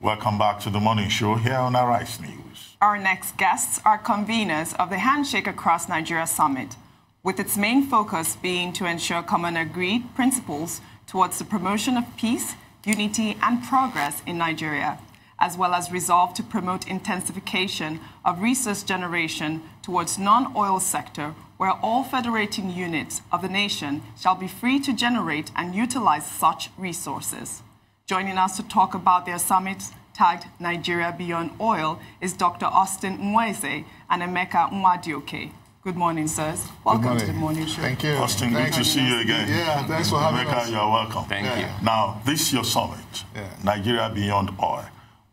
Welcome back to the morning show here on Arise News. Our next guests are conveners of the Handshake Across Nigeria Summit, with its main focus being to ensure common agreed principles towards the promotion of peace, unity and progress in Nigeria, as well as resolve to promote intensification of resource generation towards non-oil sector, where all federating units of the nation shall be free to generate and utilize such resources. Joining us to talk about their summit tagged Nigeria Beyond Oil is Dr. Austin Nweze and Emeka Nwadioke. Good morning, sirs. Welcome to the morning show. Thank you. Austin, good to see you again. Yeah, thanks for having us. Emeka, you're welcome. Thank you. Now, this is your summit, Nigeria Beyond Oil.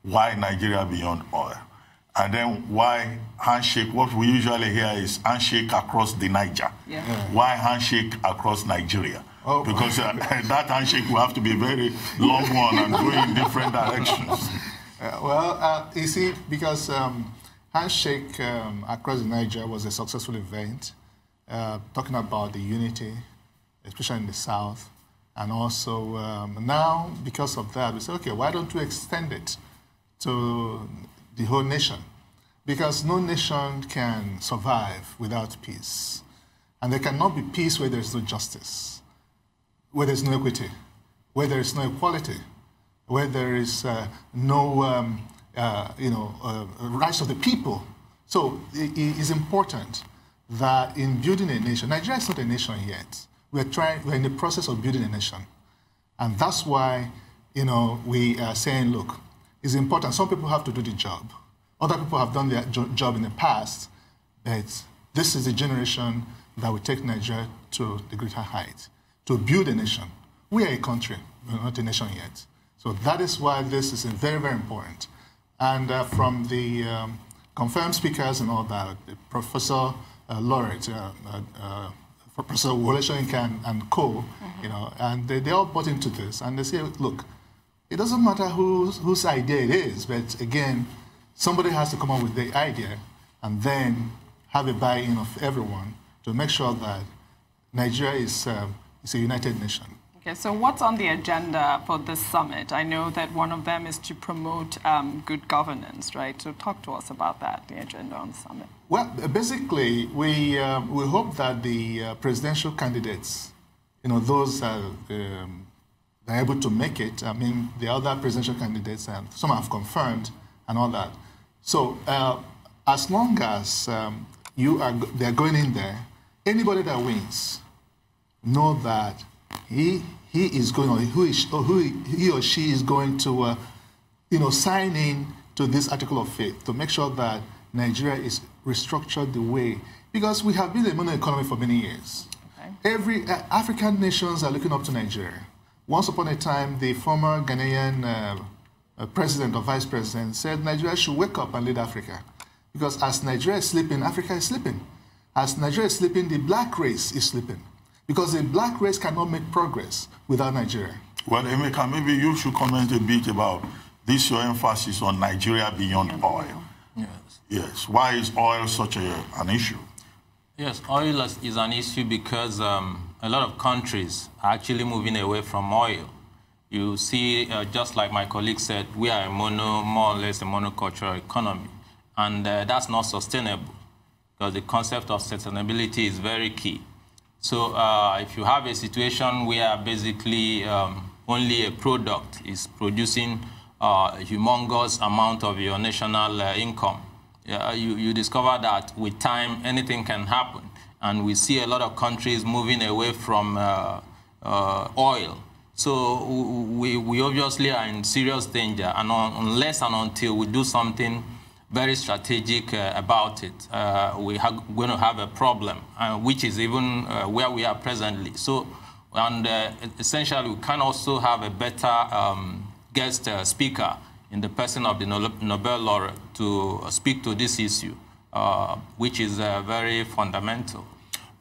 Why Nigeria Beyond Oil? And then why handshake? What we usually hear is handshake across the Niger. Why handshake across Nigeria? Oh. Because that handshake will have to be a very long one and go in different directions. You see, because Handshake Across Nigeria was a successful event, talking about the unity, especially in the South. And also now, because of that, we say, okay, why don't we extend it to the whole nation? Because no nation can survive without peace. And there cannot be peace where there is no justice, where there is no equity, where there is no equality, where there is no rights of the people. So it is important that in building a nation, Nigeria is not a nation yet. We're in the process of building a nation. And that's why, we are saying, look, it's important. Some people have to do the job. Other people have done their job in the past, but this is the generation that will take Nigeria to the greater height, to build a nation. We are a country, we're not a nation yet. So that is why this is very, very important. And from the confirmed speakers and all that, the Professor Laureate, Professor Wole Soyinka and co, and they all bought into this. And they say, look, it doesn't matter whose idea it is, but again, somebody has to come up with the idea and then have a buy-in of everyone to make sure that Nigeria is a united nation. Okay, so what's on the agenda for this summit? I know that one of them is to promote good governance, right? So talk to us about that, the agenda on the summit. Well, basically, we hope that the presidential candidates, those that are able to make it, I mean, the other presidential candidates, some have confirmed and all that. So as long as they're going in there, anybody that wins, know that he is going, or he or she is going to, sign in to this article of faith to make sure that Nigeria is restructured the way, because we have been a mono economy for many years. Okay. Every African nations are looking up to Nigeria. Once upon a time, the former Ghanaian president or vice president said Nigeria should wake up and lead Africa, because as Nigeria is sleeping, Africa is sleeping. As Nigeria is sleeping, the black race is sleeping. Because the black race cannot make progress without Nigeria. Well, Emeka, maybe you should comment a bit about this, your emphasis on Nigeria Beyond Oil. Yes. Yes. Why is oil such an issue? Yes, oil is an issue because a lot of countries are actually moving away from oil. You see, just like my colleague said, we are more or less a monocultural economy. And that's not sustainable, because the concept of sustainability is very key. So if you have a situation where basically only a product is producing a humongous amount of your national income, you discover that with time anything can happen. And we see a lot of countries moving away from oil. So we obviously are in serious danger, and unless and until we do something very strategic about it, we are going to have a problem, which is even where we are presently. So, and essentially, we can also have a better guest speaker in the person of the Nobel laureate to speak to this issue, which is very fundamental.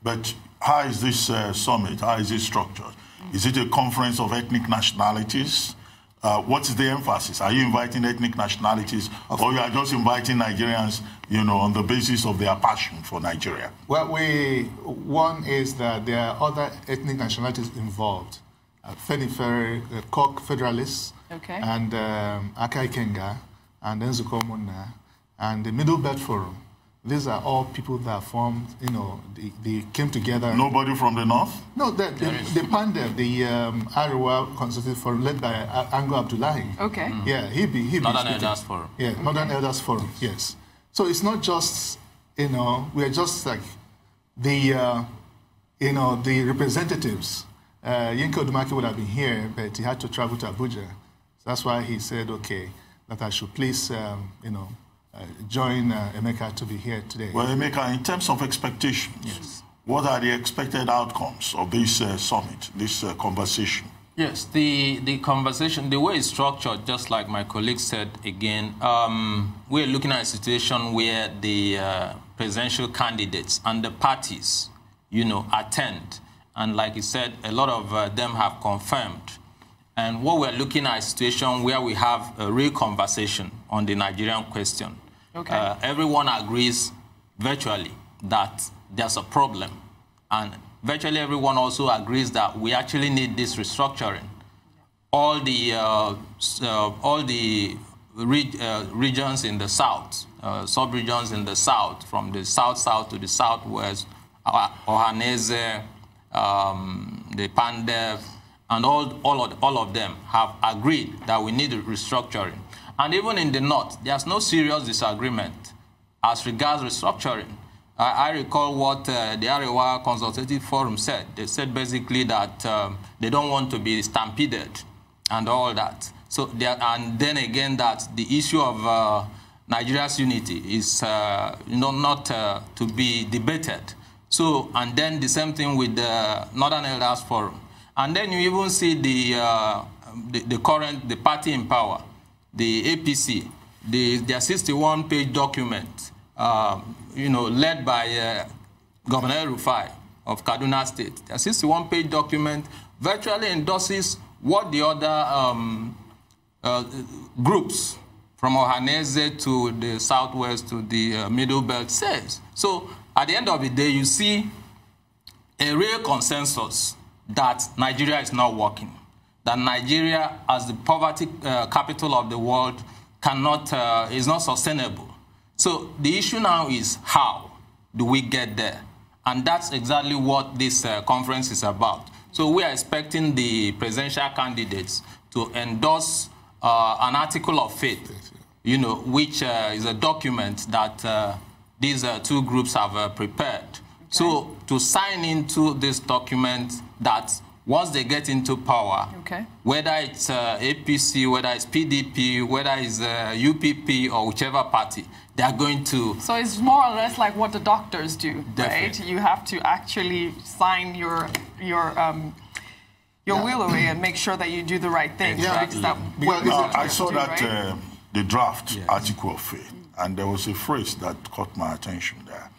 But how is this summit, how is it structured? Is it a conference of ethnic nationalities? What's the emphasis? Are you inviting ethnic nationalities, or you are just inviting Nigerians, on the basis of their passion for Nigeria? Well, one is that there are other ethnic nationalities involved. Federalists, Okay. And Aka Ikenga, and Nzuko Muna, and the Middle Belt Forum. These are all people that formed, you know, they came together. Nobody from the north? No, the PANDEF, the Arewa Consultative Forum, led by Ango Abdullahi. Okay. Yeah, he be Northern Elders Forum. Yeah, Northern Elders Forum, yes. So it's not just, you know, we're just like the, you know, the representatives. Yinka Odumaki would have been here, but he had to travel to Abuja. So that's why he said, okay, that I should please, you know, join Emeka to be here today. Well, Emeka, in terms of expectations, yes, what are the expected outcomes of this summit, this conversation? Yes, the conversation, the way it's structured, just like my colleague said again, we're looking at a situation where the presidential candidates and the parties, you know, attend. And like he said, a lot of them have confirmed. And what we're looking at is a situation where we have a real conversation on the Nigerian question. Okay. Everyone agrees virtually that there's a problem. And virtually everyone also agrees that we actually need this restructuring. All the regions in the south, sub-regions in the south, from the south-south to the southwest, Ohaneze, the PANDEF, and all of them have agreed that we need a restructuring. And even in the north, there's no serious disagreement as regards restructuring. I recall what the Arewa Consultative Forum said. They said basically that they don't want to be stampeded and all that. So, and then again that the issue of Nigeria's unity is not to be debated. So, and then the same thing with the Northern Elders Forum. And then you even see the party in power, the APC, their 61-page document, you know, led by Governor Rufai of Kaduna State. Their 61-page document virtually endorses what the other groups from Ohaneze to the southwest to the Middle Belt says. So at the end of the day, you see a real consensus that Nigeria is not working, that Nigeria, as the poverty capital of the world, is not sustainable. So the issue now is how do we get there? And that's exactly what this conference is about. So we are expecting the presidential candidates to endorse an article of faith, you know, which is a document that these two groups have prepared. Okay. So to sign into this document that once they get into power, okay, whether it's APC, whether it's PDP, whether it's UPP or whichever party, they are going to... So it's more or less like what the doctors do, definitely, right? You have to actually sign your will away and make sure that you do the right thing. Yeah, right? I saw that the draft article of faith, and there was a phrase that caught my attention there.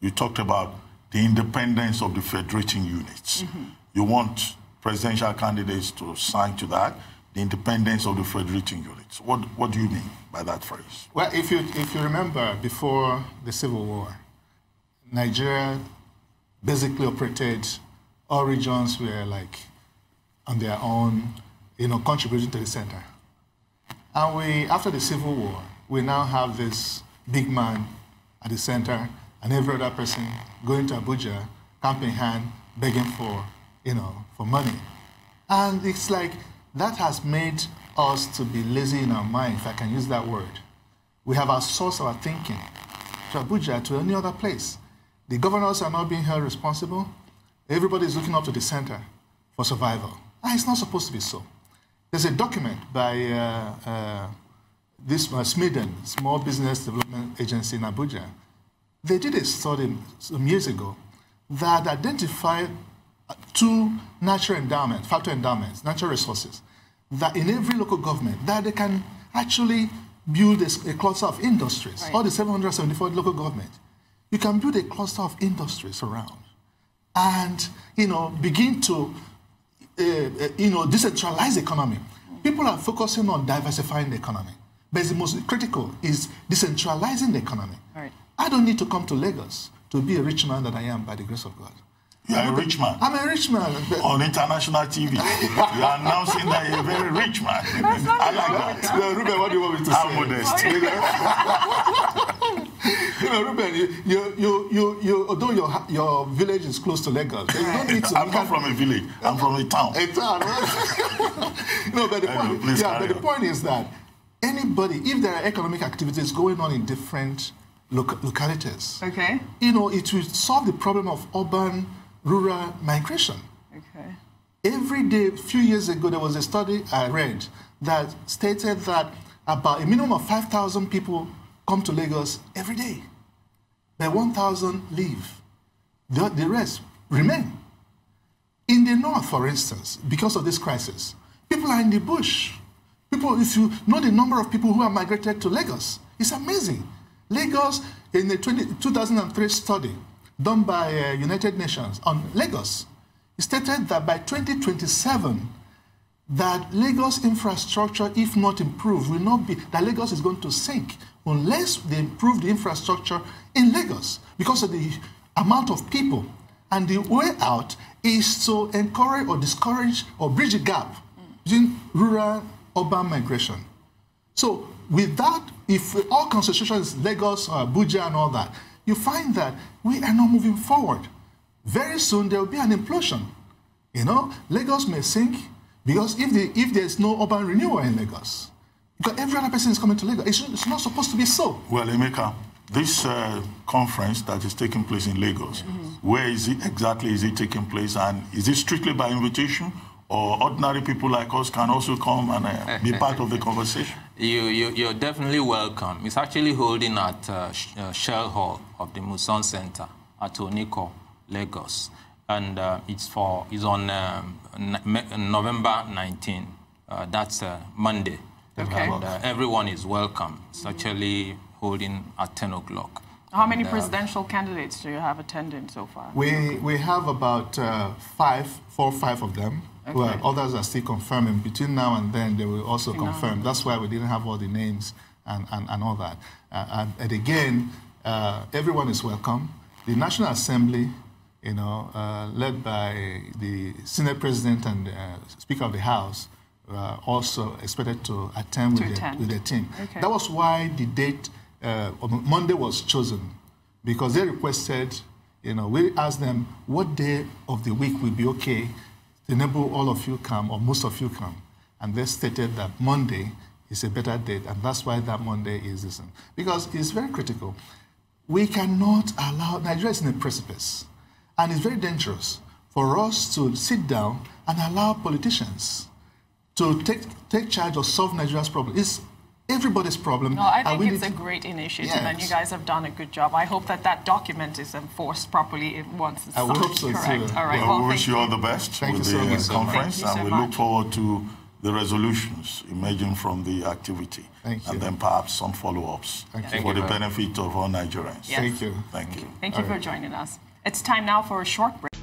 You talked about the independence of the federating units. Mm-hmm. You want presidential candidates to sign to that, the independence of the federating units. What do you mean by that phrase? Well, if you remember, before the Civil War, Nigeria basically operated, all regions were like on their own, you know, contributing to the center. And after the Civil War, we now have this big man at the center and every other person going to Abuja, camp in hand, begging for, you know, for money. And it's like that has made us to be lazy in our mind, if I can use that word. We have outsourced our thinking to Abuja, to any other place. The governors are not being held responsible. Everybody is looking up to the center for survival. And it's not supposed to be so. There's a document by this Smeden, Small Business Development Agency in Abuja. They did a study some years ago that identified two natural endowments, factor endowments, natural resources, that in every local government, that they can actually build a cluster of industries. Right. All the 774 local governments, you can build a cluster of industries around and, you know, begin to, you know, decentralize the economy. People are focusing on diversifying the economy, but the most critical is decentralizing the economy. Right. I don't need to come to Lagos to be a rich man that I am by the grace of God. You are a rich man. I'm a rich man. On international TV. You are announcing that you're a very rich man. I like that. No, Ruben, what do you want me to I'm say? modest. Ruben, although your village is close to Lagos, you don't need to. I'm not from a village. I'm from a town. A town. No, but the point is that anybody, if there are economic activities going on in different localities, okay, it will solve the problem of urban-rural migration. Okay. Every day, a few years ago, there was a study I read that stated that about a minimum of 5,000 people come to Lagos every day. But 1,000 leave. The rest remain. In the north, for instance, because of this crisis, people are in the bush. People, if you know the number of people who have migrated to Lagos, it's amazing. Lagos, in the 2003 study done by United Nations on Lagos, it stated that by 2027, that Lagos infrastructure, if not improved, will not be, that Lagos is going to sink unless they improve the infrastructure in Lagos because of the amount of people. And the way out is to encourage or discourage or bridge the gap between rural-urban migration. So with that, if all concentration is Lagos or Abuja and all that, you find that we are not moving forward. Very soon there will be an implosion. Lagos may sink because if there's no urban renewal in Lagos, because every other person is coming to Lagos, it's not supposed to be so. Well, Emeka, this conference that is taking place in Lagos, where is it exactly is it taking place, and is it strictly by invitation, or ordinary people like us can also come and be part of the conversation? You're definitely welcome. It's actually holding at Shell Hall of the Muson Center at Oniko, Lagos. And it's on November 19. That's Monday. Okay. And everyone is welcome. It's actually holding at 10 o'clock. How many presidential candidates do you have attending so far? We have about 4 or 5 of them. Okay. Well, others are still confirming. Between now and then, they will also confirm. That's why we didn't have all the names and all that. And again, everyone is welcome. The National Assembly, led by the Senate President and Speaker of the House, also expected to attend with their team. Okay. That was why the date on Monday was chosen, because they requested, we asked them what day of the week will be okay to enable all of you come, or most of you come. And they stated that Monday is a better date, and that's why that Monday is this. Because it's very critical. We cannot allow, Nigeria is in a precipice, and it's very dangerous for us to sit down and allow politicians to take charge or solve Nigeria's problem. It's everybody's problem. No, I think it's a great initiative, and you guys have done a good job. I hope that document is enforced properly once it's I hope so correct. Too. All right. Well, we wish you all the best with the conference, and we look forward to the resolutions emerging from the activity. Thank you. And then perhaps some follow-ups for the benefit of all Nigerians. Yes. Thank you. Thank you. Thank you for joining us. It's time now for a short break.